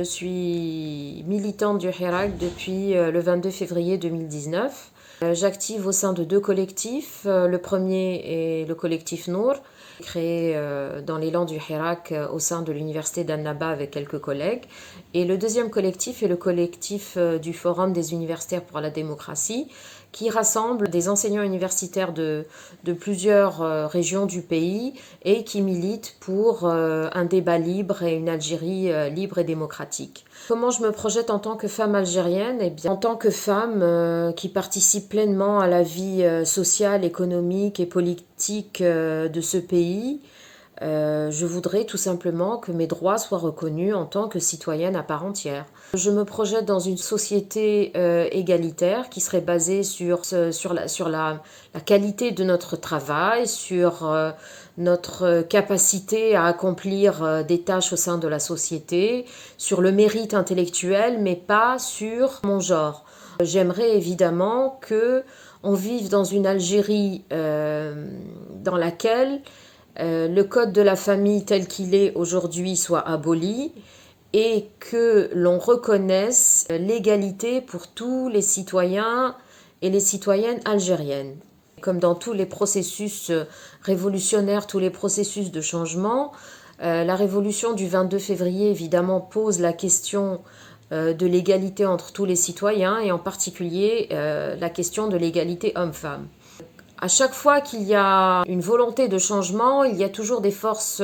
Je suis militante du Hirak depuis le 22 février 2019. J'active au sein de deux collectifs. Le premier est le collectif Nour, créé dans l'élan du Hirak au sein de l'université d'Annaba avec quelques collègues. Et le deuxième collectif est le collectif du Forum des universitaires pour la démocratie, qui rassemble des enseignants universitaires de plusieurs régions du pays et qui milite pour un débat libre et une Algérie libre et démocratique. Comment je me projette en tant que femme algérienne? Eh bien, en tant que femme qui participe pleinement à la vie sociale, économique et politique de ce pays, je voudrais tout simplement que mes droits soient reconnus en tant que citoyenne à part entière. Je me projette dans une société égalitaire qui serait basée sur la qualité de notre travail, sur notre capacité à accomplir des tâches au sein de la société, sur le mérite intellectuel, mais pas sur mon genre. J'aimerais évidemment que on vive dans une Algérie dans laquelle le code de la famille tel qu'il est aujourd'hui soit aboli et que l'on reconnaisse l'égalité pour tous les citoyens et les citoyennes algériennes. Comme dans tous les processus révolutionnaires, tous les processus de changement, la révolution du 22 février évidemment pose la question de l'égalité entre tous les citoyens et en particulier la question de l'égalité homme-femme. À chaque fois qu'il y a une volonté de changement, il y a toujours des forces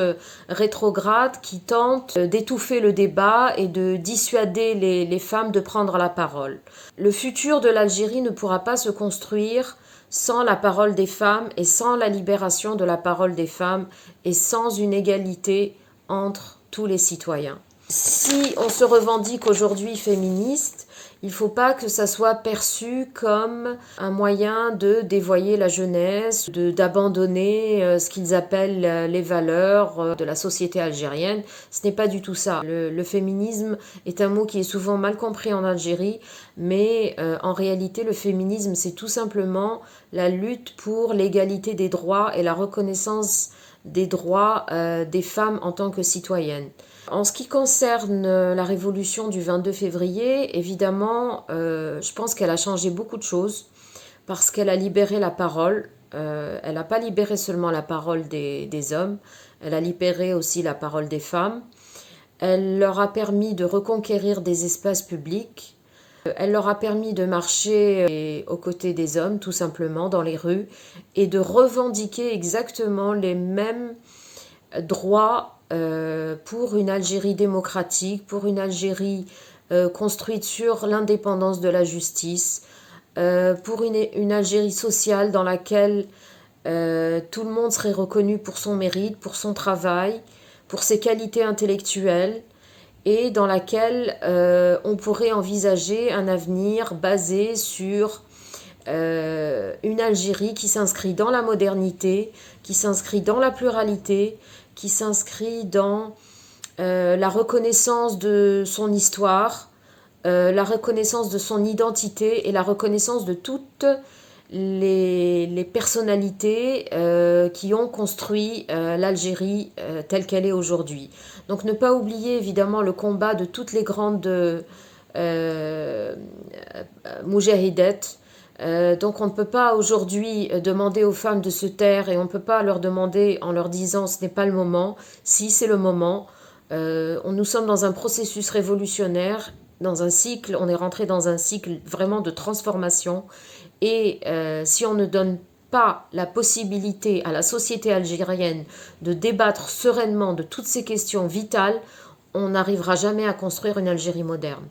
rétrogrades qui tentent d'étouffer le débat et de dissuader les femmes de prendre la parole. Le futur de l'Algérie ne pourra pas se construire sans la parole des femmes et sans la libération de la parole des femmes et sans une égalité entre tous les citoyens. Si on se revendique aujourd'hui féministe, il ne faut pas que ça soit perçu comme un moyen de dévoyer la jeunesse, d'abandonner ce qu'ils appellent les valeurs de la société algérienne. Ce n'est pas du tout ça. Le féminisme est un mot qui est souvent mal compris en Algérie, mais en réalité, le féminisme, c'est tout simplement la lutte pour l'égalité des droits et la reconnaissance des droits des femmes en tant que citoyennes. En ce qui concerne la révolution du 22 février, évidemment, je pense qu'elle a changé beaucoup de choses parce qu'elle a libéré la parole. Elle n'a pas libéré seulement la parole des hommes, elle a libéré aussi la parole des femmes. Elle leur a permis de reconquérir des espaces publics. Elle leur a permis de marcher aux côtés des hommes, tout simplement, dans les rues, et de revendiquer exactement les mêmes droits pour une Algérie démocratique, pour une Algérie construite sur l'indépendance de la justice, pour une Algérie sociale dans laquelle tout le monde serait reconnu pour son mérite, pour son travail, pour ses qualités intellectuelles, et dans laquelle on pourrait envisager un avenir basé sur une Algérie qui s'inscrit dans la modernité, qui s'inscrit dans la pluralité, qui s'inscrit dans la reconnaissance de son histoire, la reconnaissance de son identité et la reconnaissance de toutes les personnalités qui ont construit l'Algérie telle qu'elle est aujourd'hui. Donc ne pas oublier évidemment le combat de toutes les grandes moudjahidettes. Donc on ne peut pas aujourd'hui demander aux femmes de se taire et on ne peut pas leur demander en leur disant ce n'est pas le moment. Si, c'est le moment. Nous sommes dans un processus révolutionnaire, dans un cycle, on est rentré dans un cycle vraiment de transformation et si on ne donne pas la possibilité à la société algérienne de débattre sereinement de toutes ces questions vitales, on n'arrivera jamais à construire une Algérie moderne.